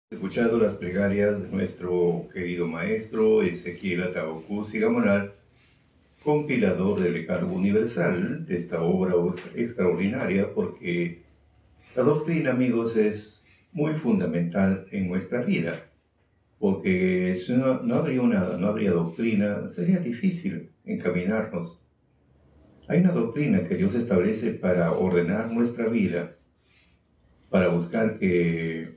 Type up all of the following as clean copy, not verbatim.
Escuchado las plegarias de nuestro querido maestro Ezequiel Atahualcú Sigamonal, compilador del Decálogo Universal, de esta obra extraordinaria, porque la doctrina, amigos, es muy fundamental en nuestra vida, porque si no habría doctrina, sería difícil encaminarnos. Hay una doctrina que Dios establece para ordenar nuestra vida, para buscar que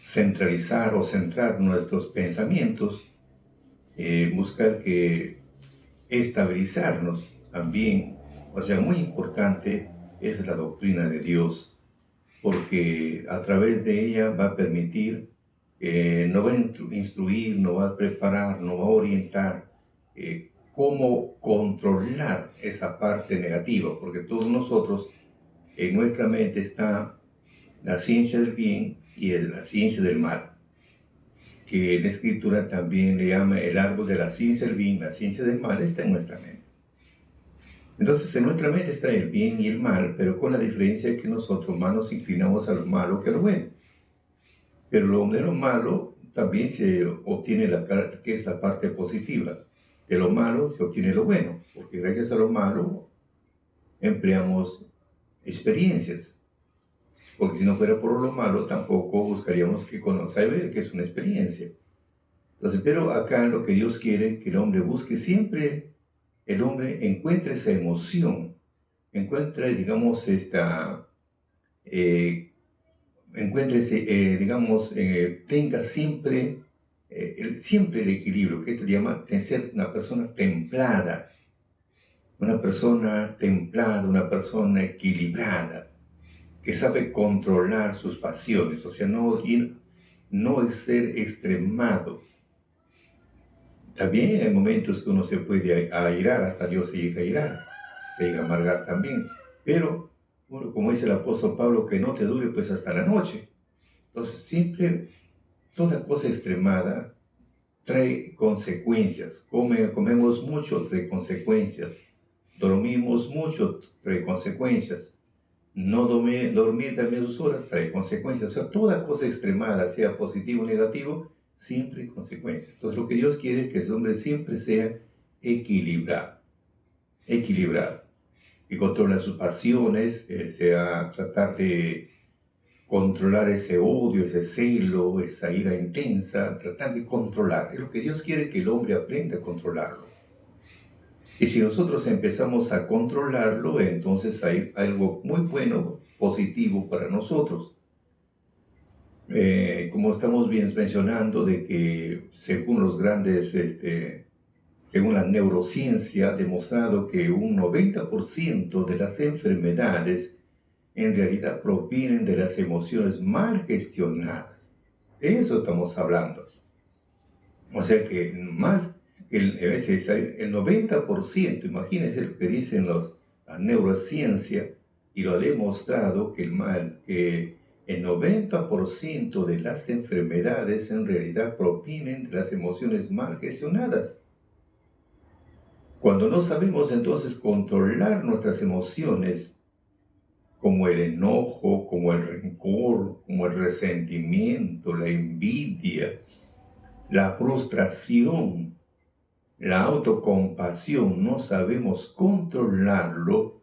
centralizar o centrar nuestros pensamientos, buscar que estabilizarnos también. O sea, muy importante es la doctrina de Dios, porque a través de ella va a permitir, nos va a instruir, nos va a preparar, nos va a orientar cómo controlar esa parte negativa, porque todos nosotros, en nuestra mente está la ciencia del bien y la ciencia del mal, que en la Escritura también le llama el árbol de la ciencia del bien, la ciencia del mal, está en nuestra mente. Entonces, en nuestra mente está el bien y el mal, pero con la diferencia que nosotros más nos inclinamos a lo malo que a lo bueno. Pero de lo malo también se obtiene que es la parte positiva. De lo malo se obtiene lo bueno, porque gracias a lo malo empleamos experiencias. Porque si no fuera por lo malo, tampoco buscaríamos que saber qué es una experiencia. Entonces, pero acá lo que Dios quiere que el hombre busque siempre, el hombre encuentre esa emoción, encuentre, digamos, encuentre tenga siempre, siempre el equilibrio, que se llama ser una persona templada, una persona equilibrada, que sabe controlar sus pasiones, o sea, no es ser extremado. También hay momentos que uno se puede airar, hasta Dios se llega a airar, se llega a amargar también, pero, bueno, como dice el apóstol Pablo, que no te dure pues hasta la noche. Entonces, siempre, toda cosa extremada trae consecuencias. Comemos mucho, trae consecuencias. Dormimos mucho, trae consecuencias. No dormir también sus horas trae consecuencias. O sea, toda cosa extremada, sea positivo o negativo, siempre hay consecuencias. Entonces, lo que Dios quiere es que ese hombre siempre sea equilibrado, que controla sus pasiones, sea tratar de controlar ese odio, ese celo, esa ira intensa, tratar de controlar. Es lo que Dios quiere, que el hombre aprenda a controlarlo. Y si nosotros empezamos a controlarlo, entonces hay algo muy bueno, positivo para nosotros. Como estamos bien mencionando, de que según los grandes, según la neurociencia, ha demostrado que un 90% de las enfermedades en realidad provienen de las emociones mal gestionadas. De eso estamos hablando. O sea que a veces el 90%, imagínense lo que dicen la neurociencia, y lo ha demostrado que el 90% de las enfermedades en realidad provienen de las emociones mal gestionadas. Cuando no sabemos entonces controlar nuestras emociones, como el enojo, como el rencor, como el resentimiento, la envidia, la frustración, la autocompasión, no sabemos controlarlo,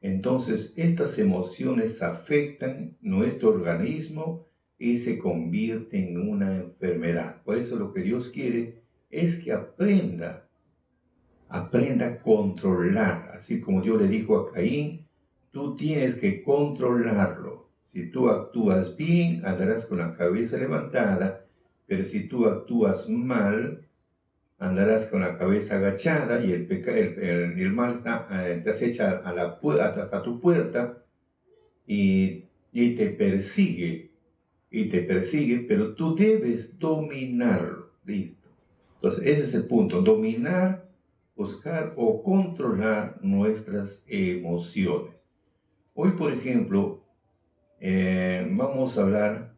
entonces estas emociones afectan nuestro organismo y se convierten en una enfermedad. Por eso lo que Dios quiere es que aprenda a controlar, así como Dios le dijo a Caín, tú tienes que controlarlo. Si tú actúas bien, andarás con la cabeza levantada, pero si tú actúas mal, andarás con la cabeza agachada y el mal te acecha hasta tu puerta y te persigue, pero tú debes dominarlo. Listo. Entonces, ese es el punto, dominar, buscar o controlar nuestras emociones. Hoy, por ejemplo, vamos a hablar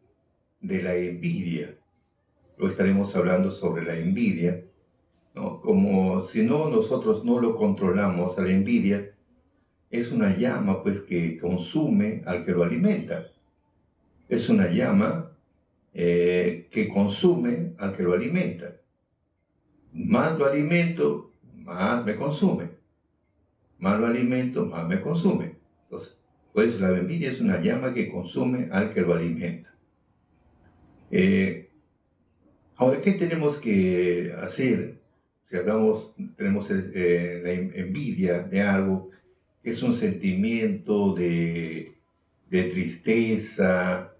de la envidia. Hoy estaremos hablando sobre la envidia, ¿no? Como si nosotros no lo controlamos, a la envidia es una llama pues que consume al que lo alimenta. Es una llama que consume al que lo alimenta. Más lo alimento, más me consume. Más lo alimento, más me consume. Entonces, por eso la envidia es una llama que consume al que lo alimenta. Ahora, ¿qué tenemos que hacer? Si tenemos la envidia de algo, que es un sentimiento de tristeza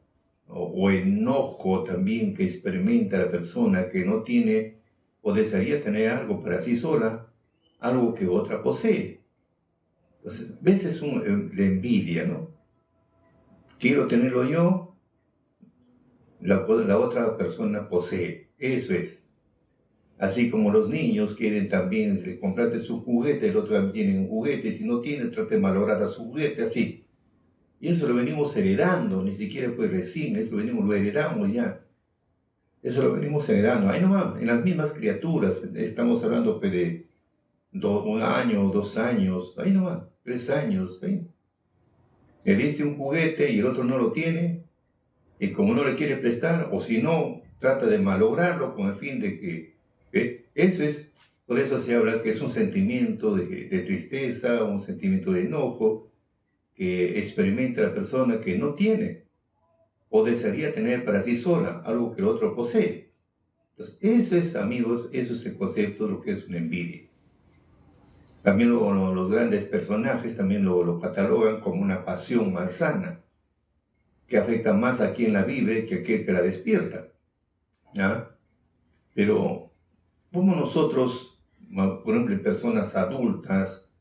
o enojo también que experimenta la persona que no tiene o desearía tener algo para sí sola, algo que otra posee. Entonces, a veces la envidia, ¿no? Quiero tenerlo yo, la otra persona posee. Eso es. Así como los niños quieren también comprarte su juguete, el otro también tiene un juguete, y si no tiene, trate de malograr a su juguete, así. Y eso lo venimos heredando, ni siquiera pues recién, eso lo heredamos ya. Eso lo venimos heredando. Ahí nomás, en las mismas criaturas, estamos hablando pues, de 1 año, 2 años, ahí nomás, 3 años, ¿sí? Le diste un juguete y el otro no lo tiene, y como no le quiere prestar, o si no, trata de malograrlo con el fin de que... Eso es, por eso se habla que es un sentimiento de tristeza, un sentimiento de enojo que experimenta la persona que no tiene o desearía tener para sí sola, algo que el otro posee. Entonces, eso es, amigos, eso es el concepto de lo que es una envidia. También los grandes personajes también lo catalogan como una pasión malsana, que afecta más a quien la vive que a aquel que la despierta. ¿Ya? Pero, ¿cómo nosotros, por ejemplo, en personas adultas,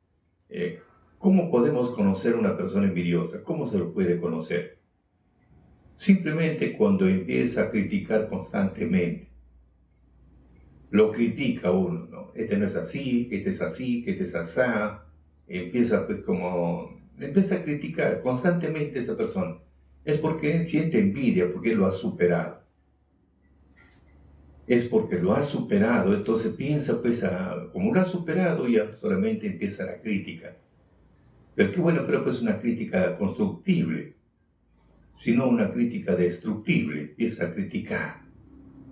cómo podemos conocer a una persona envidiosa? ¿Cómo se lo puede conocer? Simplemente cuando empieza a criticar constantemente. Lo critica uno, ¿no? Este no es así, este es así, este es asá. Empieza a criticar constantemente a esa persona. Es porque siente envidia, porque lo ha superado. Es porque lo ha superado, entonces piensa, pues, como lo ha superado, ya solamente empieza la crítica. Pero qué bueno, pero pues una crítica constructible, sino una crítica destructible. Empieza a criticar.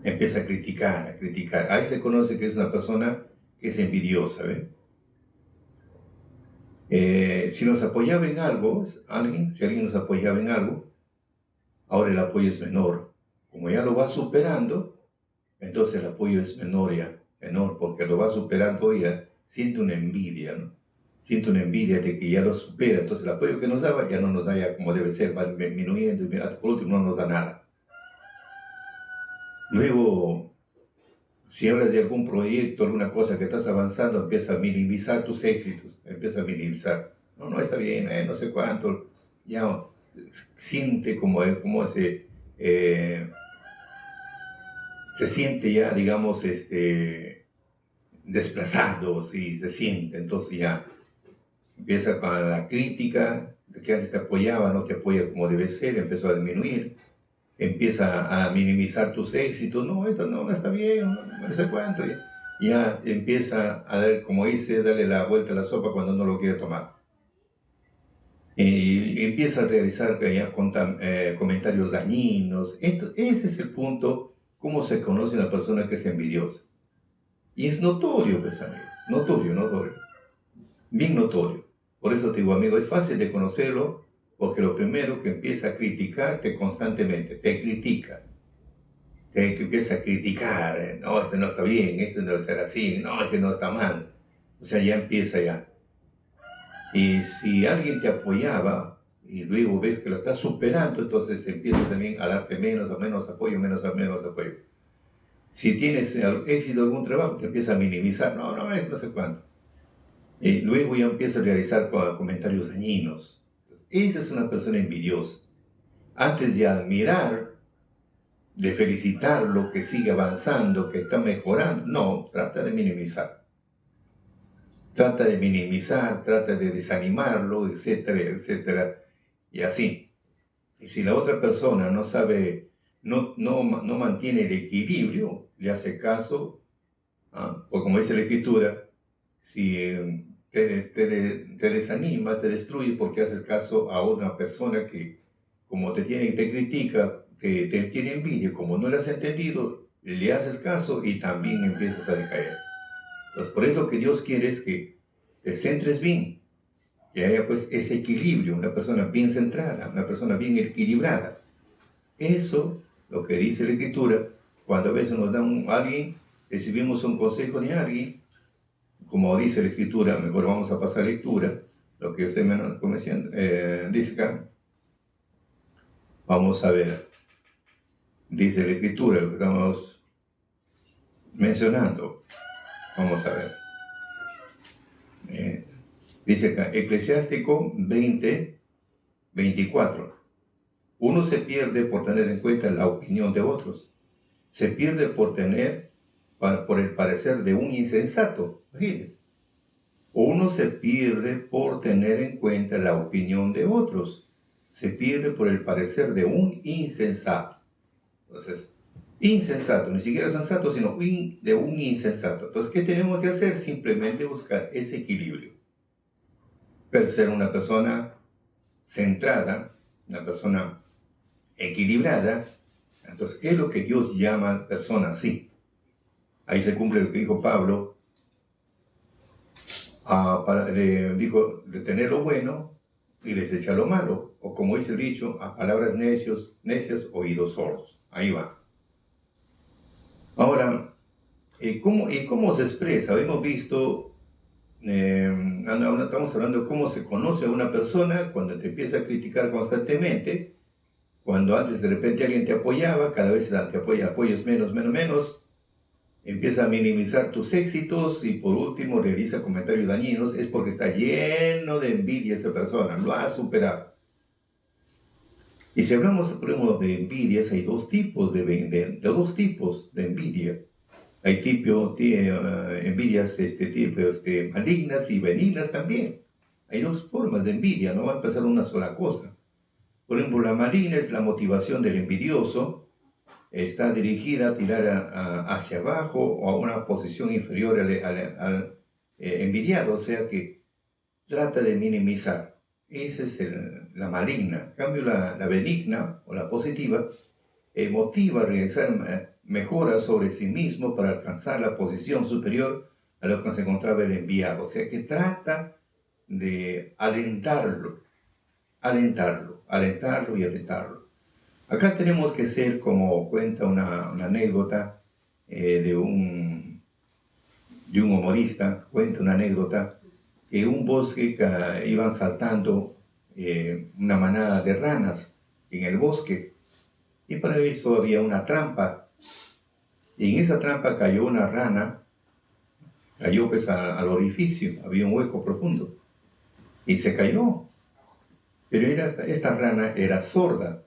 Empieza a criticar, a criticar. Ahí se conoce que es una persona que es envidiosa, ¿ven? Si nos apoyaba en algo, si alguien nos apoyaba en algo, ahora el apoyo es menor. Como ya lo va superando, entonces el apoyo es menor, porque lo va superando y ya siente una envidia, ¿no? Siente una envidia de que ya lo supera, entonces el apoyo que nos daba ya no nos da ya como debe ser, va disminuyendo y por último no nos da nada. Luego, si hablas de algún proyecto, alguna cosa que estás avanzando, empieza a minimizar tus éxitos, empieza a minimizar. No, no está bien, no sé cuánto. Ya siente como se siente ya, digamos, desplazado, sí, se siente. Entonces ya empieza con la crítica, de que antes te apoyaba, no te apoya como debe ser, empezó a disminuir. Empieza a minimizar tus éxitos, no, esto no está bien, no sé cuánto, ya empieza a dar, como dice, darle la vuelta a la sopa cuando no lo quiere tomar. Y empieza a realizar ya comentarios dañinos. Ese es el punto, cómo se conoce una persona que es envidiosa. Y es notorio, pues, amigo, notorio, bien notorio. Por eso te digo, amigo, es fácil de conocerlo, porque lo primero que empieza a criticarte constantemente, te critica, te empieza a criticar, no, este no está bien, este no debe ser así, no, este no está mal. O sea, ya empieza ya. Y si alguien te apoyaba y luego ves que lo estás superando, entonces empieza también a darte menos apoyo, menos apoyo. Si tienes éxito en algún trabajo, te empieza a minimizar, no sé cuánto. Y luego ya empieza a realizar comentarios dañinos. Esa es una persona envidiosa. Antes de admirar, de felicitarlo, que sigue avanzando, que está mejorando, no, trata de minimizar. Trata de minimizar, trata de desanimarlo, etcétera, etcétera, y así. Y si la otra persona no sabe, no mantiene el equilibrio, le hace caso, pues como dice la Escritura, si te desanimas, te destruye porque haces caso a una persona que, como te critica, que te tiene envidia, como no le has entendido, le haces caso y también empiezas a decaer. Entonces, por eso lo que Dios quiere es que te centres bien, que haya pues ese equilibrio, una persona bien centrada, una persona bien equilibrada. Eso, lo que dice la Escritura, cuando a veces nos da alguien, recibimos un consejo de alguien, como dice la Escritura, mejor vamos a pasar a lectura, lo que usted me dice acá. Vamos a ver, dice la Escritura, lo que estamos mencionando. Vamos a ver. Dice acá, Eclesiástico 20:24. Uno se pierde por tener en cuenta la opinión de otros. Se pierde por el parecer de un insensato. Imagínense. Uno se pierde por tener en cuenta la opinión de otros. Se pierde por el parecer de un insensato. Entonces, insensato, ni siquiera sensato, sino de un insensato. Entonces, ¿qué tenemos que hacer? Simplemente buscar ese equilibrio. Ser una persona centrada, una persona equilibrada. Entonces, es lo que Dios llama persona así. Ahí se cumple lo que dijo Pablo. Dijo, retener lo bueno y desechar lo malo. O como dice el dicho, a palabras necias, oídos sordos. Ahí va. Ahora, ¿cómo se expresa? Hemos visto, estamos hablando de cómo se conoce a una persona cuando te empieza a criticar constantemente, cuando antes de repente alguien te apoyaba, cada vez te apoyas menos, empieza a minimizar tus éxitos y por último realiza comentarios dañinos, es porque está lleno de envidia esa persona, lo ha superado. Y si hablamos, por ejemplo, de envidias, hay dos tipos de envidia. Hay envidias malignas y benignas también. Hay dos formas de envidia, no va a empezar una sola cosa. Por ejemplo, la maligna es la motivación del envidioso, está dirigida a tirar hacia abajo o a una posición inferior al envidiado, o sea que trata de minimizar. Esa es la maligna. En cambio, la benigna o la positiva motiva a realizar mejoras sobre sí mismo para alcanzar la posición superior a lo que se encontraba el enviado. O sea que trata de alentarlo. Acá tenemos que ser, como cuenta una anécdota de un humorista, cuenta una anécdota que en un bosque iban saltando una manada de ranas en el bosque y para eso había una trampa y en esa trampa cayó una rana, cayó pues al orificio, había un hueco profundo y se cayó, pero esta rana era sorda.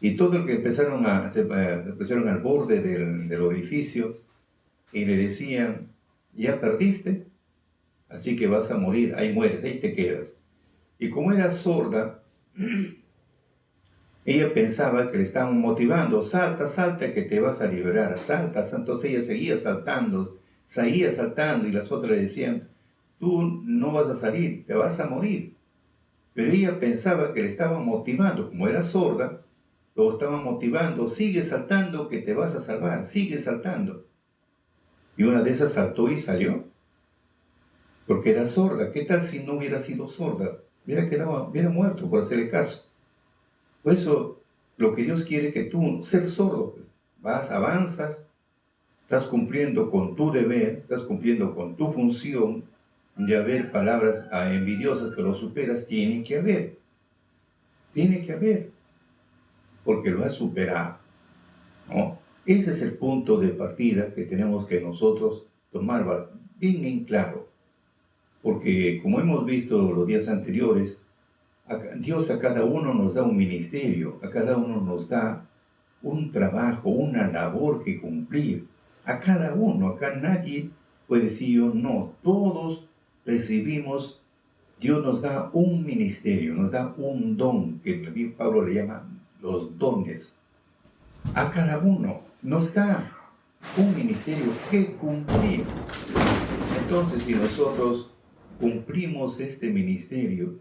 Y todo lo que empezaron al borde del orificio y le decían, ya perdiste, así que vas a morir, ahí mueres, ahí te quedas. Y como era sorda, ella pensaba que le estaban motivando, salta, que te vas a liberar, salta. Entonces ella seguía saltando, y las otras le decían, tú no vas a salir, te vas a morir. Pero ella pensaba que le estaban motivando, como era sorda, lo estaban motivando, sigue saltando que te vas a salvar, sigue saltando. Y una de esas saltó y salió, porque era sorda. ¿Qué tal si no hubiera sido sorda? Hubiera muerto por hacerle caso. Por eso, lo que Dios quiere que tú, ser sordo, pues, avanzas, estás cumpliendo con tu deber, estás cumpliendo con tu función de haber palabras envidiosas que lo superas, tiene que haber, porque lo has superado, ¿no? Ese es el punto de partida que tenemos que nosotros tomar bien en claro, porque como hemos visto los días anteriores, Dios a cada uno nos da un ministerio, a cada uno nos da un trabajo, una labor que cumplir, a cada uno, acá nadie puede decir yo no, todos recibimos, Dios nos da un ministerio, nos da un don, que Pablo le llama los dones. A cada uno nos da un ministerio que cumplir. Entonces, si nosotros cumplimos ese ministerio,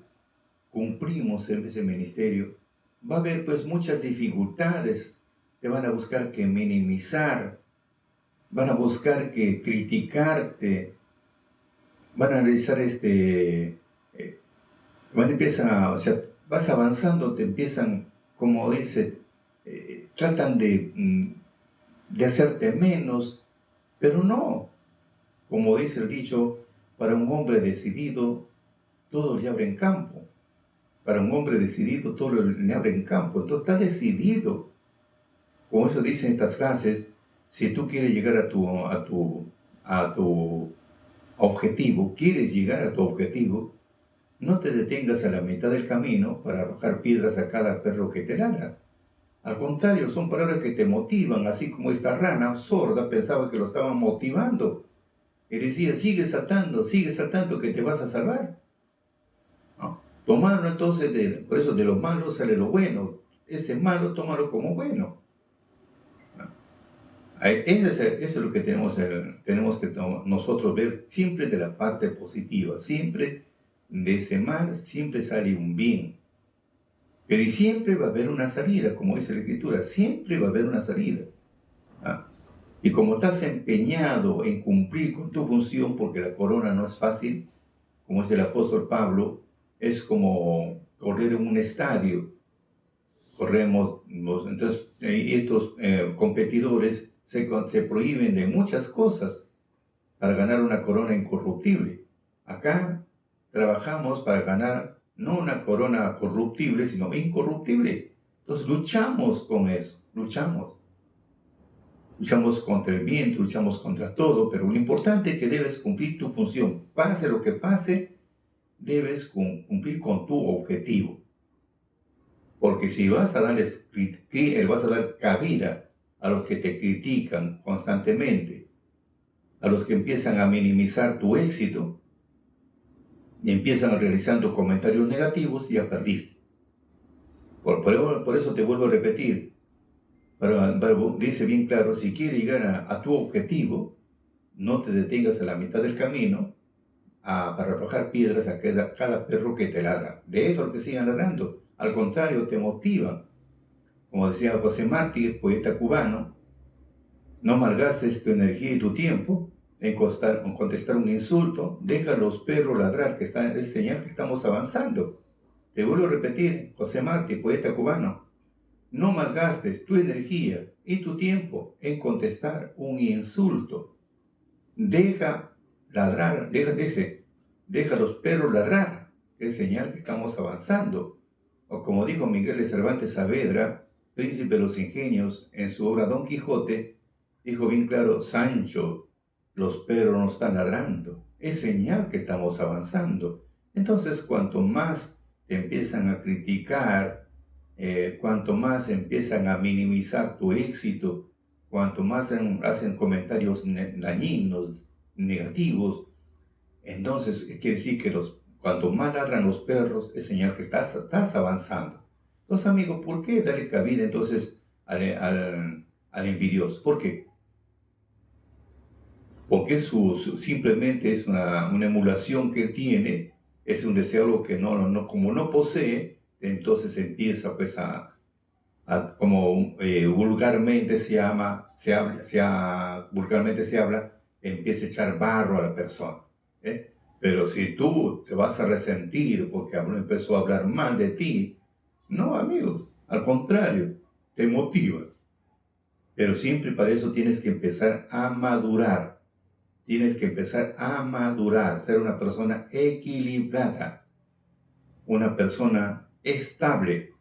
va a haber pues muchas dificultades, te van a buscar que minimizar, van a buscar que criticarte, van a realizar o sea, vas avanzando, te empiezan, como dice, tratan de hacerte menos, pero no, como dice el dicho, para un hombre decidido, todo le abre en campo. Para un hombre decidido, todo le abre en campo. Entonces está decidido. Como eso dicen estas frases, si tú quieres llegar a tu objetivo, quieres llegar a tu objetivo, no te detengas a la mitad del camino para arrojar piedras a cada perro que te ladra. Al contrario, son palabras que te motivan, así como esta rana sorda pensaba que lo estaban motivando. Y decía, sigue saltando que te vas a salvar. ¿No? Tomarlo entonces, por eso de lo malo sale lo bueno. Ese malo, tómalo como bueno. Eso es lo que tenemos que nosotros ver siempre de la parte positiva. Siempre de ese mal, siempre sale un bien. Pero y siempre va a haber una salida, como dice la Escritura. Siempre va a haber una salida. ¿Ah? Y como estás empeñado en cumplir con tu función, porque la corona no es fácil, como dice el apóstol Pablo, es como correr en un estadio. Corremos, entonces estos competidores se prohíben de muchas cosas para ganar una corona incorruptible. Acá trabajamos para ganar no una corona corruptible, sino incorruptible. Entonces luchamos con eso, luchamos contra el viento, luchamos contra todo, pero lo importante es que debes cumplir tu función. Pase lo que pase, debes cumplir con tu objetivo. Porque si vas a dar cabida a los que te critican constantemente, a los que empiezan a minimizar tu éxito y empiezan realizando comentarios negativos, ya perdiste. Por eso te vuelvo a repetir, pero dice bien claro, si quieres llegar a tu objetivo, no te detengas a la mitad del camino para arrojar piedras a cada perro que te ladra. Déjalo que sigan ladrando. Al contrario, te motivan. Como decía José Martí, poeta cubano, no malgastes tu energía y tu tiempo en contestar un insulto. Deja a los perros ladrar, es señal que estamos avanzando. Te vuelvo a repetir, José Martí, poeta cubano, no malgastes tu energía y tu tiempo en contestar un insulto. Deja ladrar, deja a los perros ladrar, es señal que estamos avanzando. O como dijo Miguel de Cervantes Saavedra, príncipe de los ingenios, en su obra Don Quijote, dijo bien claro, Sancho, los perros no están ladrando, es señal que estamos avanzando. Entonces, cuanto más te empiezan a criticar, cuanto más empiezan a minimizar tu éxito, cuanto más hacen comentarios dañinos, negativos, entonces quiere decir que cuanto más ladran los perros, es señal que estás avanzando. Entonces, amigos, ¿por qué darle cabida entonces al envidioso? ¿Por qué? Porque simplemente es una emulación que él tiene, es un deseo que como no posee, entonces empieza pues como vulgarmente vulgarmente se habla, empieza a echar barro a la persona. Pero si tú te vas a resentir porque empezó a hablar mal de ti, no, amigos, al contrario, te motiva. Pero siempre para eso tienes que empezar a madurar. Tienes que empezar a madurar, ser una persona equilibrada, una persona estable.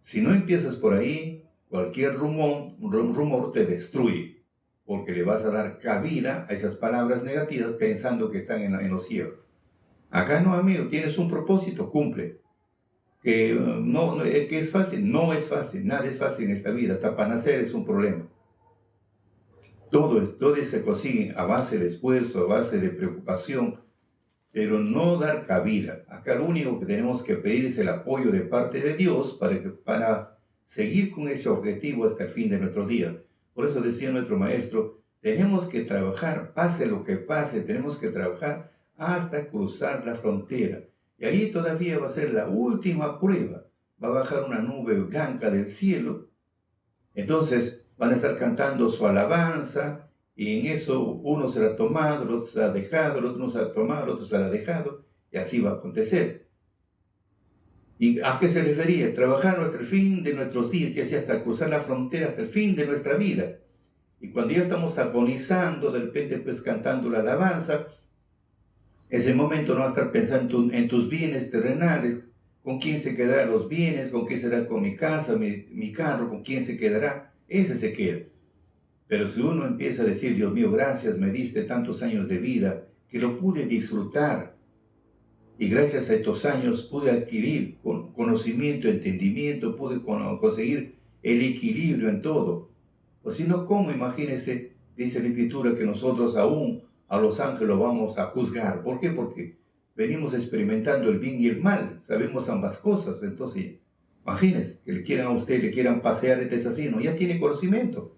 Si no empiezas por ahí, cualquier rumor te destruye, porque le vas a dar cabida a esas palabras negativas pensando que están en los cielos. Acá no, amigo, tienes un propósito, cumple. Que es fácil, no es fácil, nada es fácil en esta vida, hasta para nacer es un problema. Todo se consigue a base de esfuerzo, a base de preocupación, pero no dar cabida. Acá lo único que tenemos que pedir es el apoyo de parte de Dios para seguir con ese objetivo hasta el fin de nuestros días. Por eso decía nuestro maestro, tenemos que trabajar, pase lo que pase, tenemos que trabajar hasta cruzar la frontera. Y ahí todavía va a ser la última prueba va a bajar una nube blanca del cielo. Entonces van a estar cantando su alabanza y en eso uno será tomado, el otro será dejado, el otro no será tomado, el otro será dejado, y así va a acontecer. ¿Y a qué se refería? Trabajar hasta el fin de nuestros días, que sea hasta cruzar la frontera, hasta el fin de nuestra vida. Y cuando ya estamos agonizando, de repente pues cantando la alabanza, ese momento no vas a estar pensando en tus bienes terrenales, con quién se quedarán los bienes, con qué será con mi casa, mi carro, con quién se quedará, ese se queda. Pero si uno empieza a decir, Dios mío, gracias, me diste tantos años de vida, que lo pude disfrutar, y gracias a estos años pude adquirir conocimiento, entendimiento, pude conseguir el equilibrio en todo. O si no, ¿cómo? Imagínense, dice la Escritura, que nosotros aún a los ángeles vamos a juzgar. ¿Por qué? Porque venimos experimentando el bien y el mal, sabemos ambas cosas. Entonces, imagínense que le quieran a usted, le quieran pasear este asesino, ya tiene conocimiento.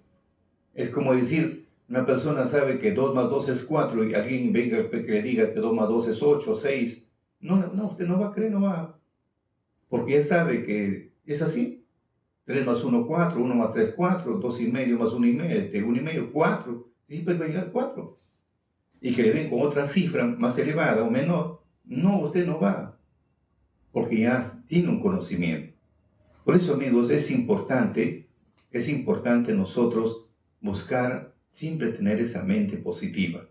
Es como decir, una persona sabe que 2 más 2 es 4 y alguien venga que le diga que 2 más 2 es 8, 6. No, usted no va a creer, no va. Porque ya sabe que es así. 3 más 1, 4, 1 más 3, 4, 2 y medio más 1 y medio, 1 y medio, 4. Siempre va a llegar 4. Y que le ven con otra cifra más elevada o menor, no, usted no va. Porque ya tiene un conocimiento. Por eso, amigos, es importante nosotros buscar siempre tener esa mente positiva.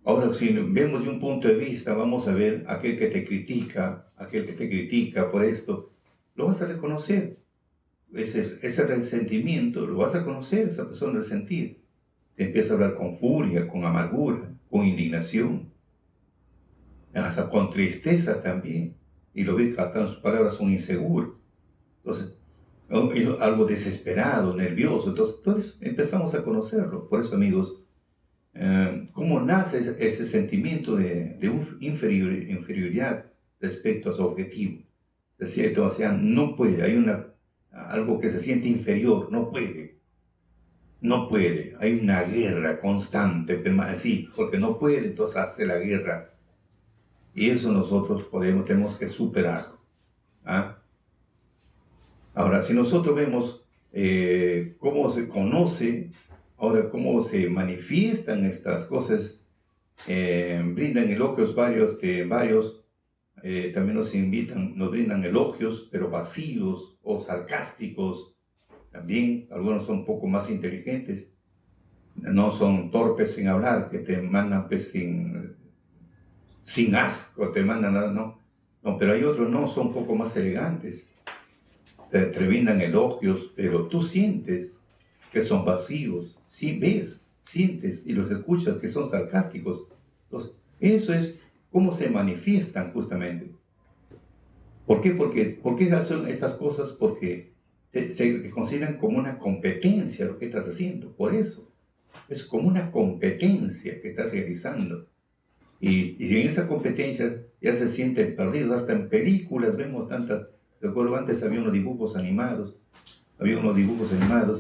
Ahora, si vemos de un punto de vista, vamos a ver aquel que te critica por esto, lo vas a reconocer. Ese resentimiento, lo vas a conocer, esa persona resentir. Te empieza a hablar con furia, con amargura, con indignación, hasta con tristeza también. Y lo ves que hasta sus palabras son inseguras. Entonces, algo desesperado, nervioso. Entonces empezamos a conocerlo. Por eso, amigos, ¿cómo nace ese sentimiento de inferioridad respecto a su objetivo? Es cierto, o sea, no puede, hay algo que se siente inferior, no puede, hay una guerra constante, permanecida, porque no puede, entonces hace la guerra. Y eso nosotros tenemos que superarlo. Ahora, si nosotros vemos cómo se conoce, ahora cómo se manifiestan estas cosas, brindan elogios varios, también nos brindan elogios, pero vacíos o sarcásticos. También algunos son un poco más inteligentes, no son torpes en hablar, que te mandan pues, sin asco, te mandan, no, pero hay otros no, son un poco más elegantes, te brindan elogios, pero tú sientes que son vacíos, sí, ves, sientes y los escuchas que son sarcásticos. Entonces, eso es cómo se manifiestan justamente. ¿Por qué? ¿Por qué hacen estas cosas? Porque se consideran como una competencia lo que estás haciendo. Por eso, es como una competencia que estás realizando. Y en esa competencia ya se sienten perdidos. Hasta en películas vemos tantas. Recuerdo antes había unos dibujos animados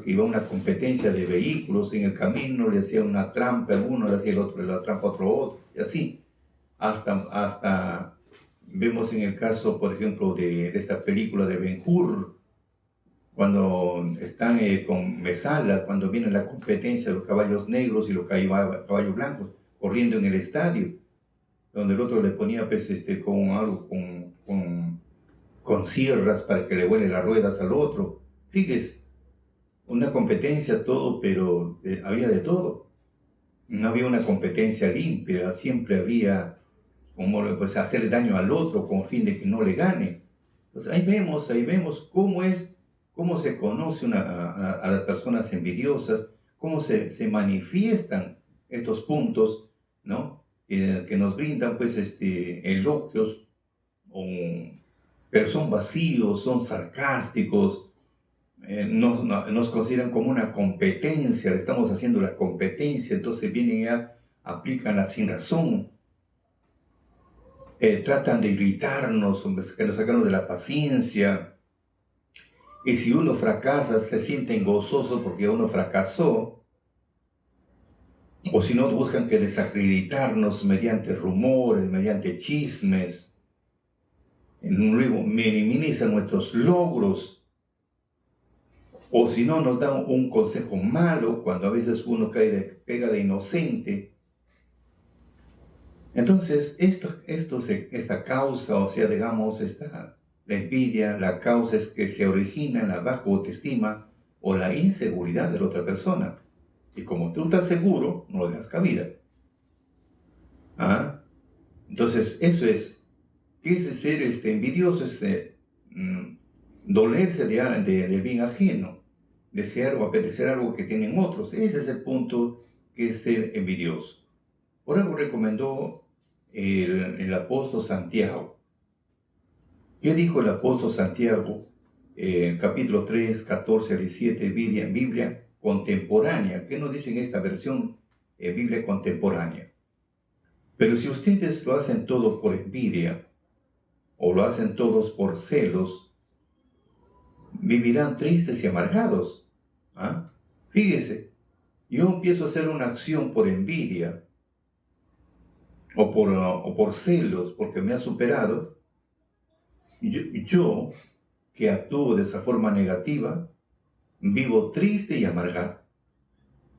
que iba a una competencia de vehículos, en el camino le hacía una trampa a uno, le hacía el otro, la trampa a otro, y así. Hasta vemos en el caso, por ejemplo, de esta película de Ben-Hur, cuando están con Mesala, cuando viene la competencia de los caballos negros y los caballos blancos, corriendo en el estadio, donde el otro le ponía pues, con sierras para que le vuelen las ruedas al otro. Fíjese, una competencia todo, pero había de todo. No había una competencia limpia, siempre había como pues, hacer daño al otro con fin de que no le gane. Entonces ahí vemos cómo se conoce a las personas envidiosas, cómo se manifiestan estos puntos, ¿no? Que nos brindan pues elogios, pero son vacíos, son sarcásticos, nos consideran como una competencia, le estamos haciendo la competencia, entonces vienen ya, aplican la sin razón, tratan de irritarnos, que nos sacarnos de la paciencia, y si uno fracasa se sienten gozosos porque uno fracasó, o si no buscan que desacreditarnos mediante rumores, mediante chismes. luego minimiza nuestros logros, o si no nos da un consejo malo cuando a veces uno pega de inocente. Entonces, esta causa, o sea, digamos, la envidia, la causa es que se origina en la baja autoestima o la inseguridad de la otra persona. Y como tú estás seguro, no le das cabida. ¿Ah? Entonces, eso es. ¿Qué es ser envidioso? Es dolerse del bien ajeno, desear o apetecer algo que tienen otros. Ese es el punto que es ser envidioso. Por algo recomendó el apóstol Santiago. ¿Qué dijo el apóstol Santiago? Capítulo 3, 14 al 17, Biblia contemporánea. ¿Qué nos dice en esta versión? Biblia contemporánea. Pero si ustedes lo hacen todo por envidia, o lo hacen todos por celos, vivirán tristes y amargados. ¿Ah? Fíjese, yo empiezo a hacer una acción por envidia, o por celos, porque me ha superado. Yo, que actúo de esa forma negativa, vivo triste y amargado.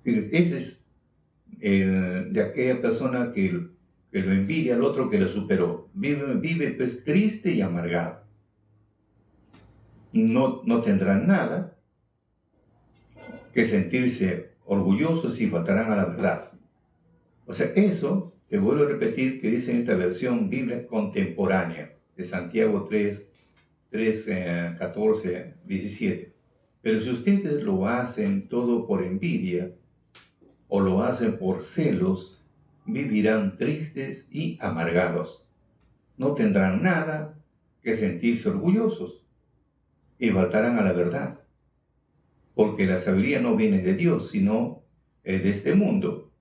Fíjese, ese es de aquella persona que lo envidia al otro que lo superó. Vive pues triste y amargado. No tendrán nada que sentirse orgullosos y faltarán a la verdad. O sea, eso, te vuelvo a repetir, que dice en esta versión Biblia contemporánea de Santiago 3, 14, 17. Pero si ustedes lo hacen todo por envidia o lo hacen por celos, vivirán tristes y amargados. No tendrán nada que sentirse orgullosos y faltarán a la verdad. Porque la sabiduría no viene de Dios, sino de este mundo.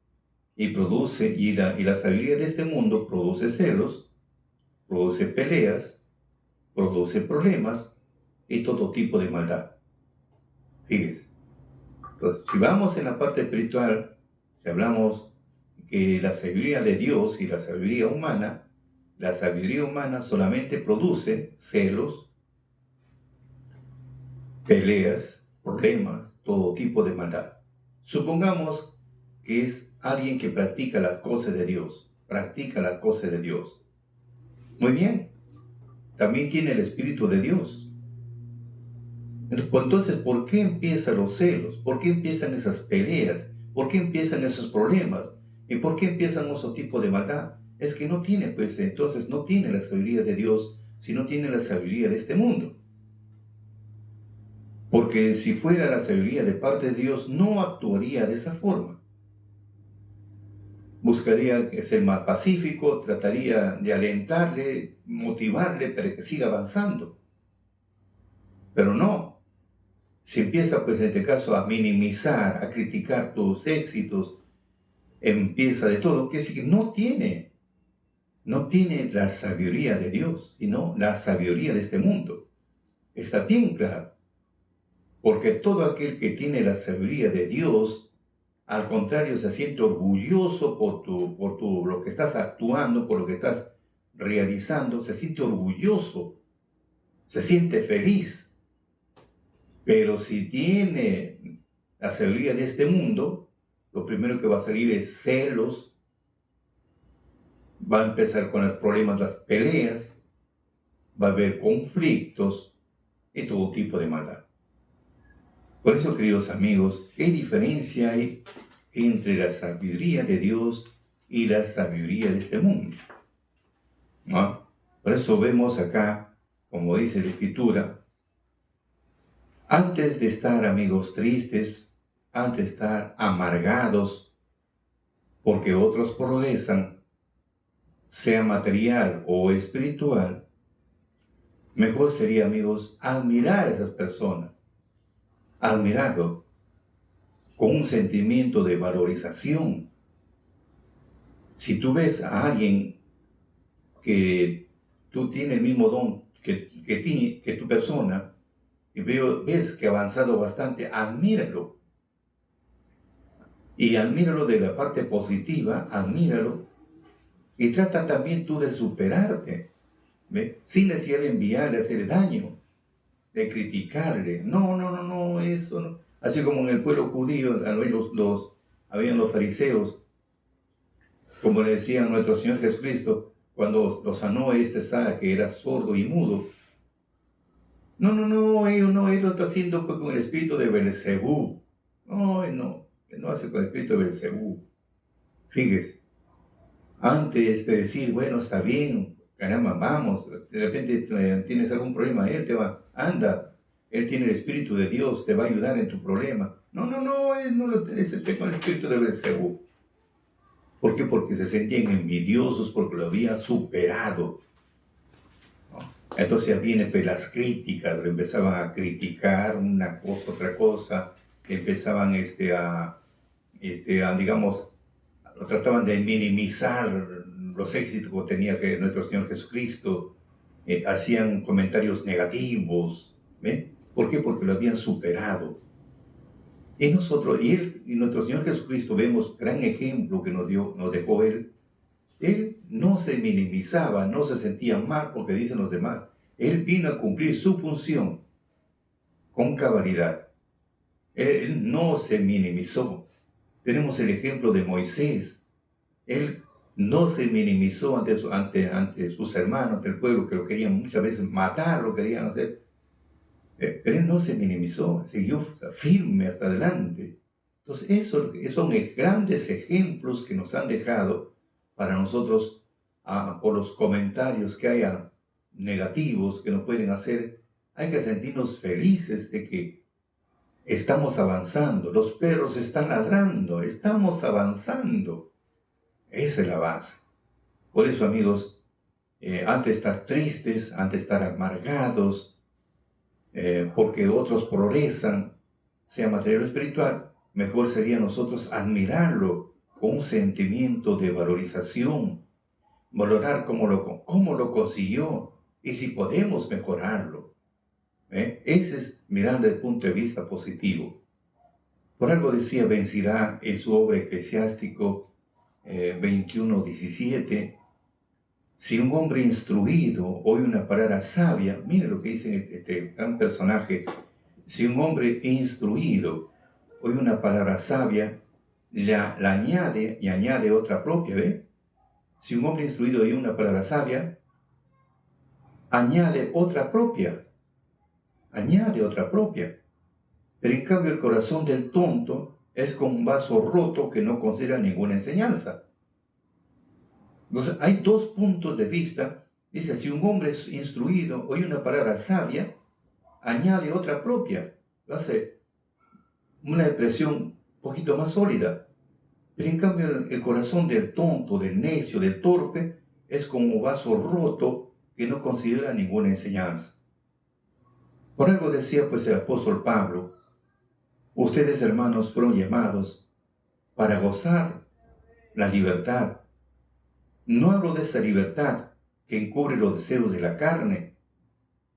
Y la sabiduría de este mundo produce celos, produce peleas, produce problemas y todo tipo de maldad. Fíjense. Entonces, si vamos en la parte espiritual, si hablamos que la sabiduría de Dios y la sabiduría humana solamente produce celos, peleas, problemas, todo tipo de maldad. Supongamos que es alguien que practica las cosas de Dios, Muy bien, también tiene el Espíritu de Dios. Entonces, ¿por qué empiezan los celos? ¿Por qué empiezan esas peleas? ¿Por qué empiezan esos problemas? ¿Y por qué empiezan otro tipo de maldad? Es que no tiene, entonces no tiene la sabiduría de Dios, sino tiene la sabiduría de este mundo. Porque si fuera la sabiduría de parte de Dios, no actuaría de esa forma. Buscaría ser más pacífico, trataría de alentarle, motivarle para que siga avanzando. Pero no. Si empieza, en este caso, a minimizar, a criticar tus éxitos, empieza de todo, que es que no tiene la sabiduría de Dios, sino la sabiduría de este mundo. Está bien claro. Porque todo aquel que tiene la sabiduría de Dios, al contrario, se siente orgulloso por lo que estás actuando, por lo que estás realizando, se siente orgulloso, se siente feliz. Pero si tiene la sabiduría de este mundo, lo primero que va a salir es celos, va a empezar con los problemas, las peleas, va a haber conflictos y todo tipo de maldad. Por eso, queridos amigos, ¿qué diferencia hay entre la sabiduría de Dios y la sabiduría de este mundo? ¿No? Por eso vemos acá, como dice la Escritura, antes de estar, amigos, tristes, antes de estar amargados, porque otros progresan, sea material o espiritual, mejor sería, amigos, admirar a esas personas, admirarlo, con un sentimiento de valorización. Si tú ves a alguien que tú tienes el mismo don que tu persona, y ves que ha avanzado bastante, admíralo. Y admíralo de la parte positiva, admíralo. Y trata también tú de superarte. ¿ve? Sin necesidad de enviarle, hacerle daño, de criticarle. No, no, no, no, eso no. Así como en el pueblo judío, habían los fariseos, como le decían nuestro Señor Jesucristo, cuando lo sanó que era sordo y mudo. No, no, no, él lo está haciendo pues, con el espíritu de Belcebú. No, él no hace con el espíritu de Belcebú. Fíjese, antes de decir, bueno, está bien, caramba, vamos, de repente tienes algún problema, él te va, anda, él tiene el espíritu de Dios, te va a ayudar en tu problema. No, no, no, él no es el tema del espíritu de Belcebú. ¿Por qué? Porque se sentían envidiosos porque lo habían superado. Entonces vienen pues, las críticas, lo empezaban a criticar una cosa, otra cosa, empezaban digamos, lo trataban de minimizar los éxitos que tenía nuestro Señor Jesucristo, hacían comentarios negativos, ¿ven? ¿Por qué? Porque lo habían superado. Y nosotros, y nuestro Señor Jesucristo, vemos gran ejemplo que nos dejó Él. Él no se minimizaba, no se sentía mal porque dicen los demás. Él vino a cumplir su función con cabalidad. Él no se minimizó. Tenemos el ejemplo de Moisés. Él no se minimizó ante sus hermanos, ante el pueblo que lo querían muchas veces matar, lo querían hacer. Pero él no se minimizó, siguió firme hasta adelante. Entonces, esos son grandes ejemplos que nos han dejado para nosotros, por los comentarios que haya negativos que nos pueden hacer. Hay que sentirnos felices de que estamos avanzando. Los perros están ladrando, estamos avanzando. Esa es la base. Por eso, amigos, antes de estar tristes, antes de estar amargados, porque otros progresan, sea material o espiritual, mejor sería nosotros admirarlo con un sentimiento de valorización, valorar cómo lo consiguió y si podemos mejorarlo. Ese es mirar desde el punto de vista positivo. Por algo decía Ben Sirá en su obra Eclesiástico 21:17, si un hombre instruido oye una palabra sabia, mire lo que dice este gran personaje, si un hombre instruido oye una palabra sabia, la añade y añade otra propia, ¿ve? Si un hombre instruido oye una palabra sabia, añade otra propia. Pero en cambio el corazón del tonto es como un vaso roto que no considera ninguna enseñanza. Entonces, hay dos puntos de vista. Dice, si un hombre es instruido, oye una palabra sabia, añade otra propia. Hace una expresión un poquito más sólida. Pero en cambio, el corazón del tonto, del necio, del torpe, es como un vaso roto que no considera ninguna enseñanza. Por algo decía pues el apóstol Pablo, ustedes hermanos fueron llamados para gozar la libertad. No hablo de esa libertad que encubre los deseos de la carne.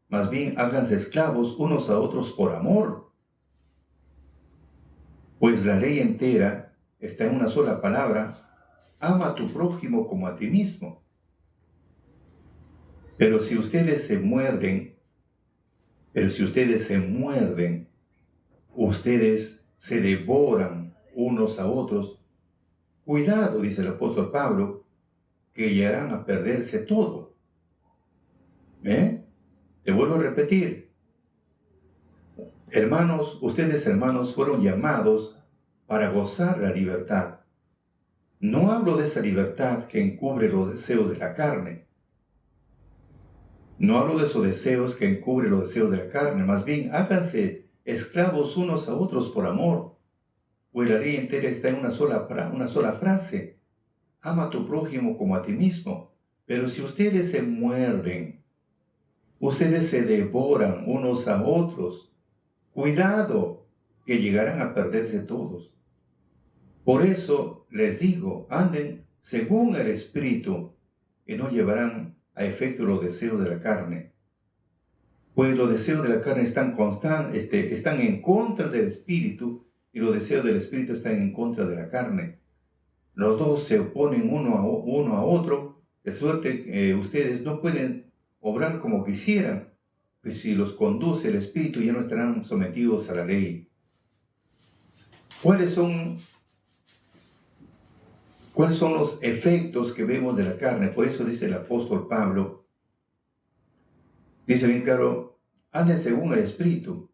Más bien, háganse esclavos unos a otros por amor. Pues la ley entera está en una sola palabra: ama a tu prójimo como a ti mismo. Pero si ustedes se muerden, ustedes se devoran unos a otros. Cuidado, dice el apóstol Pablo, que llegarán a perderse todo. Te vuelvo a repetir. Hermanos, ustedes hermanos fueron llamados para gozar la libertad. No hablo de esa libertad que encubre los deseos de la carne. No hablo de esos deseos que encubren los deseos de la carne. Más bien, háganse esclavos unos a otros por amor. Pues la ley entera está en una sola frase: ama a tu prójimo como a ti mismo. Pero si ustedes se muerden, ustedes se devoran unos a otros, cuidado, que llegarán a perderse todos. Por eso les digo, anden según el Espíritu, y no llevarán a efecto los deseos de la carne. Pues los deseos de la carne están en contra del Espíritu, y los deseos del Espíritu están en contra de la carne. Los dos se oponen uno a otro, de suerte que ustedes no pueden obrar como quisieran, pues si los conduce el Espíritu ya no estarán sometidos a la ley. ¿Cuáles son los efectos que vemos de la carne? Por eso dice el apóstol Pablo, dice bien claro, anden según el Espíritu,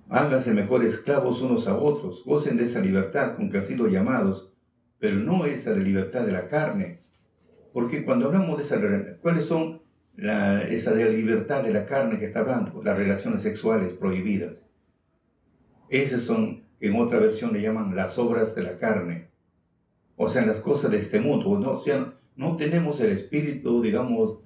háganse mejor esclavos unos a otros, gocen de esa libertad con que han sido llamados, pero no esa de libertad de la carne. Porque cuando hablamos de esa, ¿cuáles son esa de la libertad de la carne que está hablando? Las relaciones sexuales prohibidas. Esas son, en otra versión le llaman las obras de la carne. O sea, las cosas de este mundo. ¿No? O sea, no tenemos el espíritu, digamos,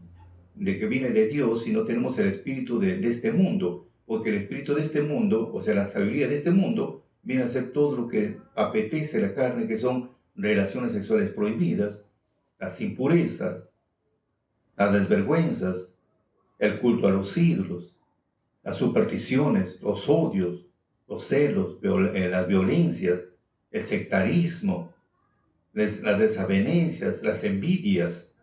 de que viene de Dios, sino tenemos el espíritu de este mundo. Porque el espíritu de este mundo, o sea, la sabiduría de este mundo, viene a ser todo lo que apetece la carne, que son relaciones sexuales prohibidas, las impurezas, las desvergüenzas, el culto a los ídolos, las supersticiones, los odios, los celos, las violencias, el sectarismo, las desavenencias, las envidias,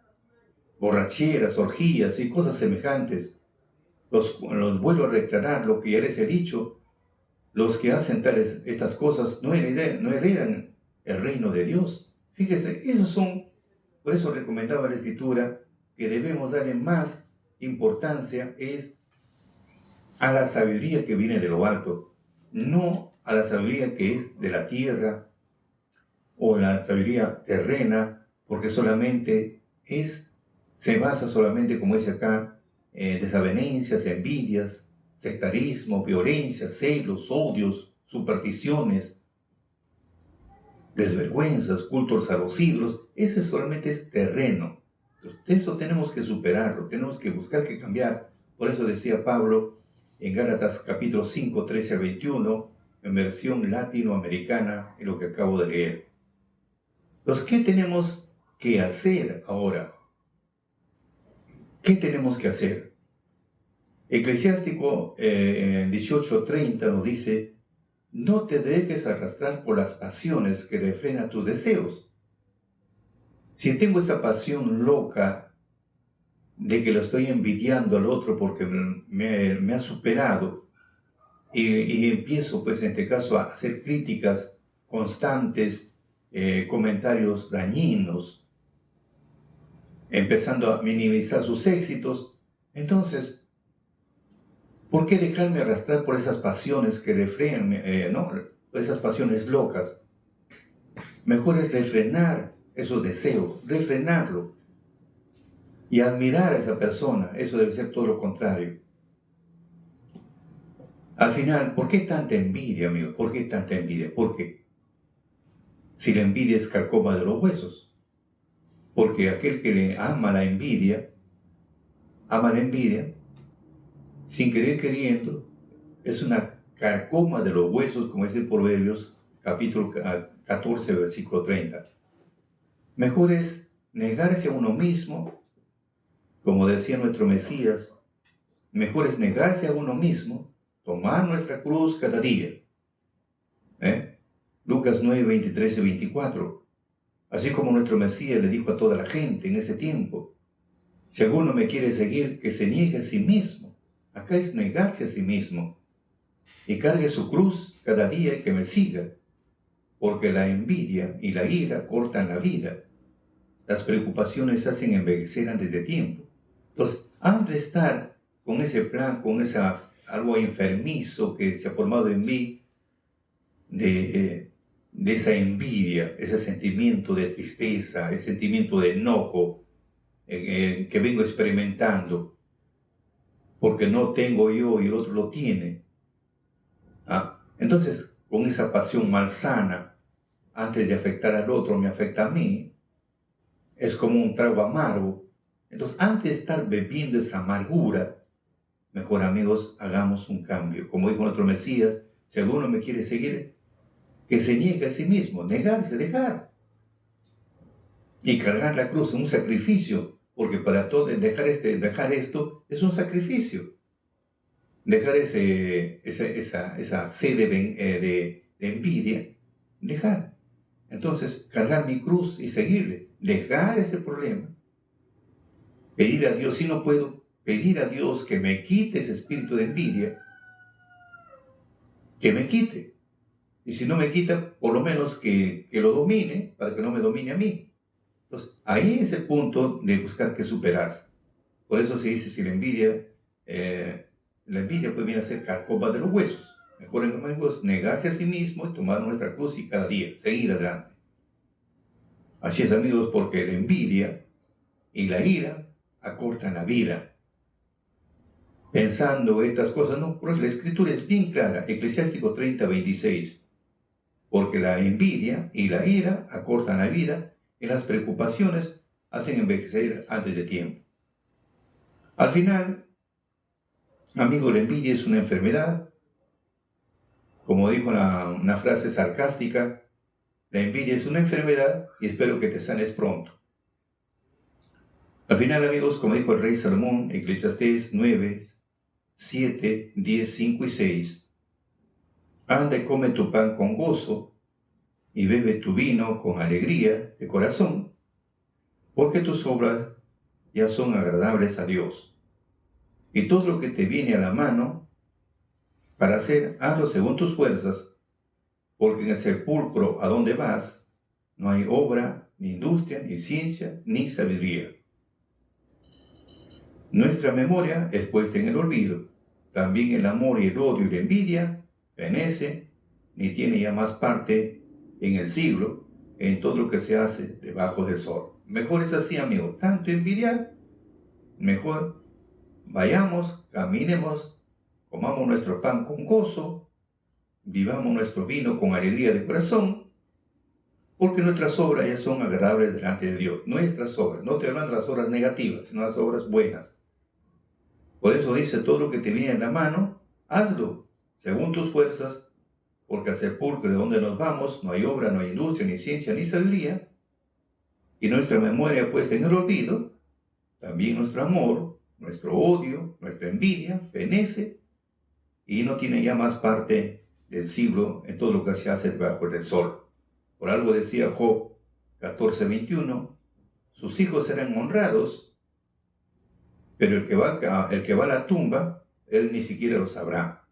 borracheras, orgías y cosas semejantes. Los vuelvo a reclarar lo que ya les he dicho. Los que hacen estas cosas no heredan el reino de Dios. Fíjese, esos son, por eso recomendaba la Escritura que debemos darle más importancia es a la sabiduría que viene de lo alto, no a la sabiduría que es de la tierra o la sabiduría terrena, porque solamente se basa solamente, como dice acá, desavenencias, envidias, sectarismo, violencia, celos, odios, supersticiones, desvergüenzas, cultos a los ídolos. Ese solamente es terreno. Entonces, eso tenemos que superarlo, tenemos que buscar que cambiar. Por eso decía Pablo en Gálatas capítulo 5, 13 a 21, en versión latinoamericana, en lo que acabo de leer. Entonces, ¿qué tenemos que hacer ahora? ¿Qué tenemos que hacer? Eclesiástico 18:30 nos dice, no te dejes arrastrar por las pasiones que refrenan tus deseos. Si tengo esa pasión loca de que lo estoy envidiando al otro porque me ha superado y empiezo, pues en este caso, a hacer críticas constantes, comentarios dañinos, empezando a minimizar sus éxitos, entonces, ¿por qué dejarme arrastrar por esas pasiones que refrenan, por esas pasiones locas? Mejor es refrenar esos deseos, refrenarlo y admirar a esa persona. Eso debe ser todo lo contrario. Al final, ¿por qué tanta envidia, amigos? ¿Por qué tanta envidia? ¿Por qué? Si la envidia es carcoma de los huesos. Porque aquel que le ama la envidia, sin querer queriendo, es una carcoma de los huesos, como dice Proverbios, capítulo 14, versículo 30. Mejor es negarse a uno mismo, como decía nuestro Mesías, mejor es negarse a uno mismo, tomar nuestra cruz cada día. Lucas 9, 23 y 24. Así como nuestro Mesías le dijo a toda la gente en ese tiempo, si alguno me quiere seguir, que se niegue a sí mismo. Acá es negarse a sí mismo y cargue su cruz cada día y que me siga, porque la envidia y la ira cortan la vida. Las preocupaciones hacen envejecer antes de tiempo. Entonces, antes de estar con ese plan, con algo enfermizo que se ha formado en mí, de esa envidia, ese sentimiento de tristeza, ese sentimiento de enojo que vengo experimentando, porque no tengo yo y el otro lo tiene. Entonces, con esa pasión malsana, antes de afectar al otro, me afecta a mí, es como un trago amargo. Entonces, antes de estar bebiendo esa amargura, mejor, amigos, hagamos un cambio. Como dijo nuestro Mesías, si alguno me quiere seguir, que se niegue a sí mismo, negarse, dejar. Y cargar la cruz, un sacrificio, porque para todo dejar esto es un sacrificio. Dejar esa sed de envidia, dejar. Entonces, cargar mi cruz y seguirle, dejar ese problema pedir a Dios, si no puedo pedir a Dios que me quite ese espíritu de envidia, que me quite. Y si no me quita, por lo menos que lo domine, para que no me domine a mí. Entonces, ahí es el punto de buscar que superas. Por eso se dice, si la envidia pues viene a ser carcoma de los huesos. Mejor, amigos, negarse a sí mismo y tomar nuestra cruz y cada día seguir adelante. Así es, amigos, porque la envidia y la ira acortan la vida. Pensando estas cosas, no, porque la escritura es bien clara, Eclesiástico 30:26. Porque la envidia y la ira acortan la vida y las preocupaciones hacen envejecer antes de tiempo. Al final, amigo, la envidia es una enfermedad. Como dijo una frase sarcástica, la envidia es una enfermedad y espero que te sanes pronto. Al final, amigos, como dijo el rey Salomón, Eclesiastés 9, 7, 10, 5 y 6, anda y come tu pan con gozo y bebe tu vino con alegría de corazón, porque tus obras ya son agradables a Dios. Y todo lo que te viene a la mano para hacer, hazlo según tus fuerzas, porque en el sepulcro a donde vas no hay obra, ni industria, ni ciencia, ni sabiduría. Nuestra memoria es puesta en el olvido. También el amor y el odio y la envidia fenece, ni tiene ya más parte en el siglo, en todo lo que se hace debajo del sol. Mejor es así, amigos, tanto envidiar, mejor vayamos, caminemos, comamos nuestro pan con gozo, vivamos nuestro vino con alegría de corazón, porque nuestras obras ya son agradables delante de Dios. Nuestras obras, no te hablan de las obras negativas, sino las obras buenas. Por eso dice, todo lo que te viene en la mano, hazlo, según tus fuerzas, porque al sepulcro de donde nos vamos no hay obra, no hay industria, ni ciencia, ni sabiduría, y nuestra memoria puesta en el olvido, también nuestro amor, nuestro odio, nuestra envidia, fenece, y no tiene ya más parte del siglo en todo lo que se hace debajo del sol. Por algo decía Job 14:21, sus hijos serán honrados, pero el que va a la tumba, él ni siquiera lo sabrá.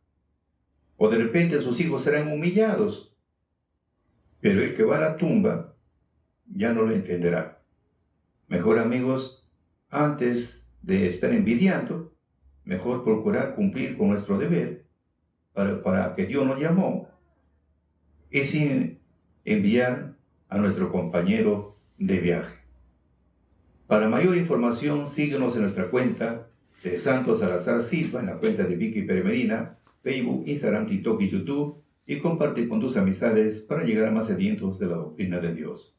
O de repente sus hijos serán humillados, pero el que va a la tumba ya no lo entenderá. Mejor, amigos, antes de estar envidiando, mejor procurar cumplir con nuestro deber para que Dios nos llamó y sin enviar a nuestro compañero de viaje. Para mayor información, síguenos en nuestra cuenta de Santo Salazar Silva, en la cuenta de Vicky Peremerina, Facebook, Instagram, TikTok y YouTube, y comparte con tus amistades para llegar a más sedientos de la doctrina de Dios.